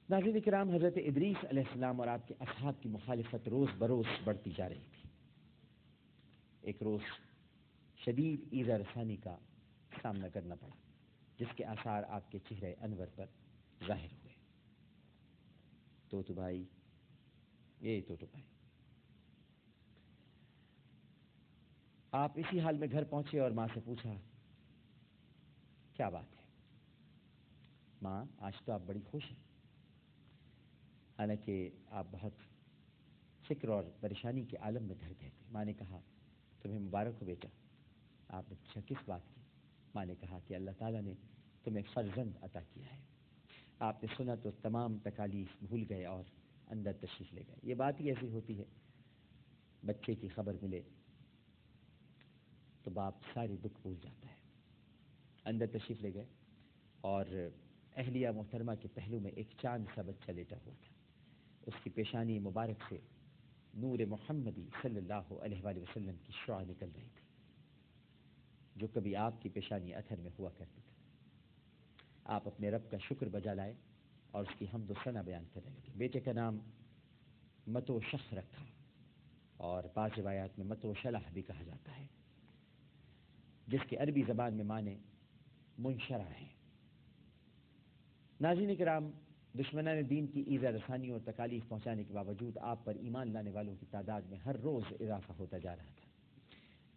ناظرین کرام، حضرت ادریس علیہ السلام اور آپ کے اصحاب کی مخالفت روز بروز بڑھتی جا رہی تھی۔ ایک روز شدید ایذا رسانی کا سامنا کرنا پڑا، جس کے آثار آپ کے چہرے انور پر ظاہر ہوئے۔ توتو بھائی، توتو بھائی، آپ اسی حال میں گھر پہنچے اور ماں سے پوچھا کیا بات ہے؟ ماں، آج تو آپ بڑی خوش ہیں، حالانکہ آپ بہت فکر اور پریشانی کے عالم میں ڈر گئے تھے۔ ماں نے کہا تمہیں مبارک ہو بیٹا۔ آپ نے پوچھا کس بات کی؟ ماں نے کہا کہ اللہ تعالیٰ نے تمہیں فرزند عطا کیا ہے۔ آپ نے سنا تو تمام تکالیف بھول گئے اور اندر تشریف لے گئے۔ یہ بات ہی ایسی ہوتی ہے، بچے کی خبر ملے تو باپ سارے دکھ بھول جاتا ہے۔ اندر تشریف لے گئے اور اہلیہ محترمہ کے پہلو میں ایک چاند سا بچہ لیٹا ہوا تھا۔ اس کی پیشانی مبارک سے نور محمدی صلی اللہ علیہ وآلہ وسلم کی شعاع نکل رہی تھی، جو کبھی آپ کی پیشانی اثر میں ہوا کرتی تھی۔ آپ اپنے رب کا شکر بجا لائے اور اس کی حمد و ثنا بیان کرنے لگے۔ بیٹے کا نام متو شخ رکھا، اور بعض روایات میں متو شلح بھی کہا جاتا ہے، جس کے عربی زبان میں معنی منشرح ہے۔ ناظرین کرام، دشمنان دین کی ایذا رسانی اور تکالیف پہنچانے کے باوجود آپ پر ایمان لانے والوں کی تعداد میں ہر روز اضافہ ہوتا جا رہا تھا۔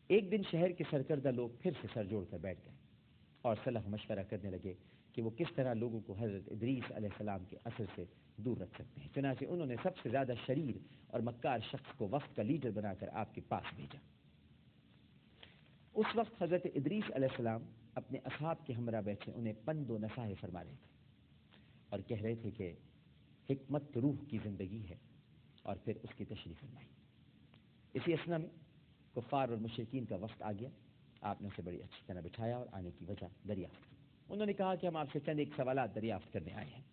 ایک دن شہر کے سرکردہ لوگ پھر سے سر جوڑ کر بیٹھ گئے اور صلاح مشورہ کرنے لگے کہ وہ کس طرح لوگوں کو حضرت ادریس علیہ السلام کے اثر سے دور رکھ سکتے ہیں۔ چنانچہ انہوں نے سب سے زیادہ شریر اور مکار شخص کو وفد کا لیڈر بنا کر آپ کے پاس بھیجا۔ اس وقت حضرت ادریس علیہ السلام اپنے اصحاب کے ہمراہ بیٹھے انہیں پند و نصائح فرما رہے تھے اور کہہ رہے تھے کہ حکمت روح کی زندگی ہے، اور پھر اس کی تشریح فرمائی۔ اسی اثنا میں کفار اور مشرکین کا وفد آ گیا۔ آپ نے اسے بڑی اچھی طرح بٹھایا اور آنے کی وجہ دریافت کی۔ انہوں نے کہا کہ ہم آپ سے چند ایک سوالات دریافت کرنے آئے ہیں۔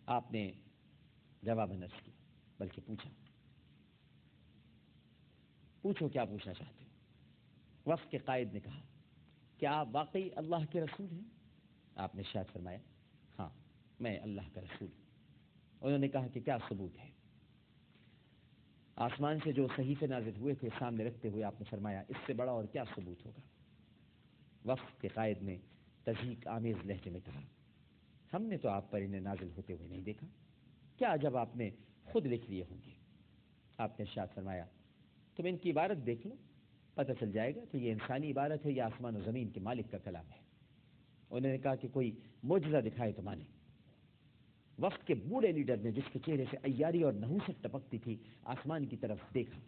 آپ نے جواب نہ کیا بلکہ پوچھو کیا پوچھنا چاہتے ہو؟ وفد کے قائد نے کہا کیا آپ واقعی اللہ کے رسول ہیں؟ آپ نے ارشاد فرمایا ہاں، میں اللہ کا رسول ہوں۔ انہوں نے کہا کہ کیا ثبوت ہے؟ آسمان سے جو صحیفے نازل ہوئے تھے سامنے رکھتے ہوئے آپ نے فرمایا اس سے بڑا اور کیا ثبوت ہوگا؟ وفد کے قائد نے تضحیک آمیز لہجے میں کہا ہم نے تو آپ پر انہیں نازل ہوتے ہوئے نہیں دیکھا، کیا جب آپ نے خود لکھ لیے ہوں گے؟ آپ نے ارشاد فرمایا تم ان کی عبارت دیکھ لو، پتہ چل جائے گا کہ یہ انسانی عبارت ہے یا آسمان و زمین کے مالک کا کلام ہے۔ انہوں نے کہا کہ کوئی معجزہ دکھائے تو مانے۔ وفد کے بوڑھے لیڈر نے، جس کے چہرے سے عیاری اور نحوست ٹپکتی تھی، آسمان کی طرف دیکھا،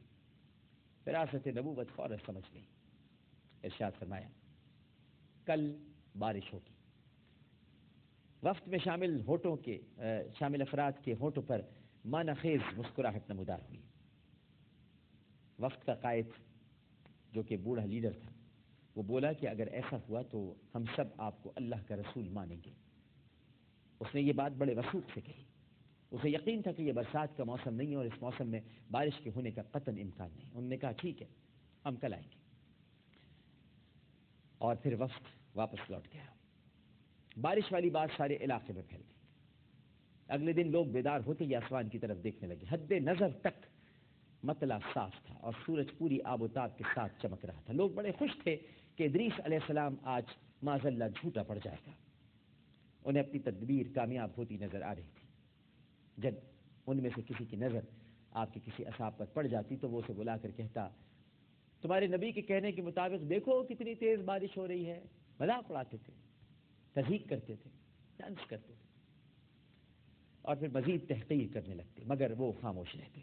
فراست نبوت فوراً سمجھ گئی۔ ارشاد فرمایا کل بارش ہوگی۔ وفد میں شامل افراد کے ہونٹوں پر معنی خیز مسکراہٹ نمودار ہوئی۔ وفد کا قائد جو کہ بوڑھا لیڈر تھا، وہ بولا کہ اگر ایسا ہوا تو ہم سب آپ کو اللہ کا رسول مانیں گے۔ اس نے یہ بات بڑے وثوق سے کہی۔ اسے یقین تھا کہ یہ برسات کا موسم نہیں ہے اور اس موسم میں بارش کے ہونے کا قطعاً امکان نہیں۔ انہوں نے کہا ٹھیک ہے، ہم کل آئیں گے، اور پھر وفد واپس لوٹ گیا۔ بارش والی بات سارے علاقے میں پھیل گئی۔ اگلے دن لوگ بیدار ہوتے ہی آسمان کی طرف دیکھنے لگے۔ حد نظر تک مطلع صاف تھا اور سورج پوری آب و تاب کے ساتھ چمک رہا تھا۔ لوگ بڑے خوش تھے کہ ادریس علیہ السلام آج معاذ اللہ جھوٹا پڑ جائے گا۔ انہیں اپنی تدبیر کامیاب ہوتی نظر آ رہی تھی۔ جب ان میں سے کسی کی نظر آپ کے کسی اصحاب پر پڑ جاتی تو وہ اسے بلا کر کہتا تمہارے نبی کے کہنے کے مطابق دیکھو کتنی تیز بارش ہو رہی ہے۔ مذاق اڑاتے تھے، تضحیک کرتے تھے، ڈانس کرتے تھے، اور پھر مزید تحقیر کرنے لگتے، مگر وہ خاموش رہتے۔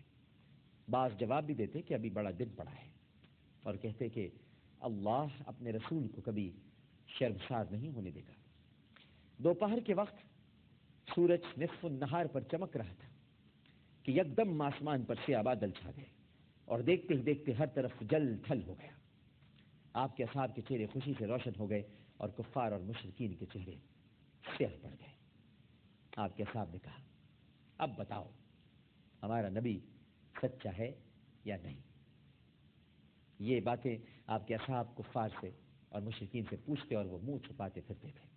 بعض جواب بھی دیتے کہ ابھی بڑا دن پڑا ہے، اور کہتے کہ اللہ اپنے رسول کو کبھی شرمسار نہیں ہونے دے گا۔ دوپہر کے وقت سورج نصف النہار پر چمک رہا تھا کہ یکدم آسمان پر سیاہ بادل چھا گئے اور دیکھتے ہی دیکھتے ہر طرف جل تھل ہو گیا۔ آپ کے اصحاب کے چہرے خوشی سے روشن ہو گئے اور کفار اور مشرکین کے چہرے سیاہ پڑ گئے۔ آپ کے اصحاب نے کہا اب بتاؤ ہمارا نبی سچا ہے یا نہیں؟ یہ باتیں آپ کے اصحاب کفار سے اور مشرکین سے پوچھتے اور وہ منہ چھپاتے پھرتے تھے۔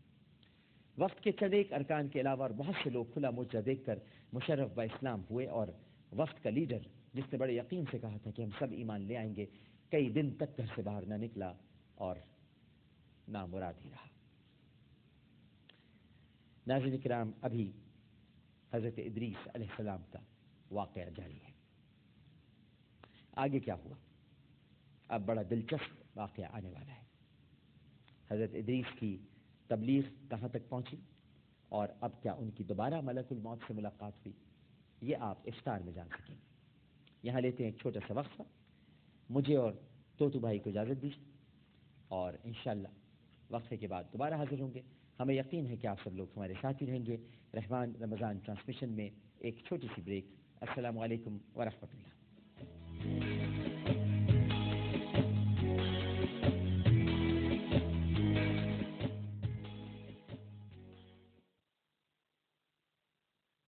وقت کے چند ایک ارکان کے علاوہ اور بہت سے لوگ کھلا موچہ دیکھ کر مشرف با اسلام ہوئے، اور وقت کا لیڈر جس نے بڑے یقین سے کہا تھا کہ ہم سب ایمان لے آئیں گے، کئی دن تک گھر سے باہر نہ نکلا اور نامراد ہی رہا۔ ناظرین کرام، ابھی حضرت ادریس علیہ السلام کا واقعہ جاری ہے۔ آگے کیا ہوا؟ اب بڑا دلچسپ واقعہ آنے والا ہے۔ حضرت ادریس کی تبلیغ کہاں تک پہنچی اور اب کیا ان کی دوبارہ ملک الموت سے ملاقات ہوئی، یہ آپ افطار میں جان سکیں گے۔ یہاں لیتے ہیں ایک چھوٹا سا وقفہ، مجھے اور توتو بھائی کو اجازت دیجیے، اور انشاءاللہ وقفے کے بعد دوبارہ حاضر ہوں گے۔ ہمیں یقین ہے کہ آپ سب لوگ ہمارے ساتھ ہی رہیں گے رحمان رمضان ٹرانسمیشن میں۔ ایک چھوٹی سی بریک۔ السلام علیکم ورحمۃ اللہ۔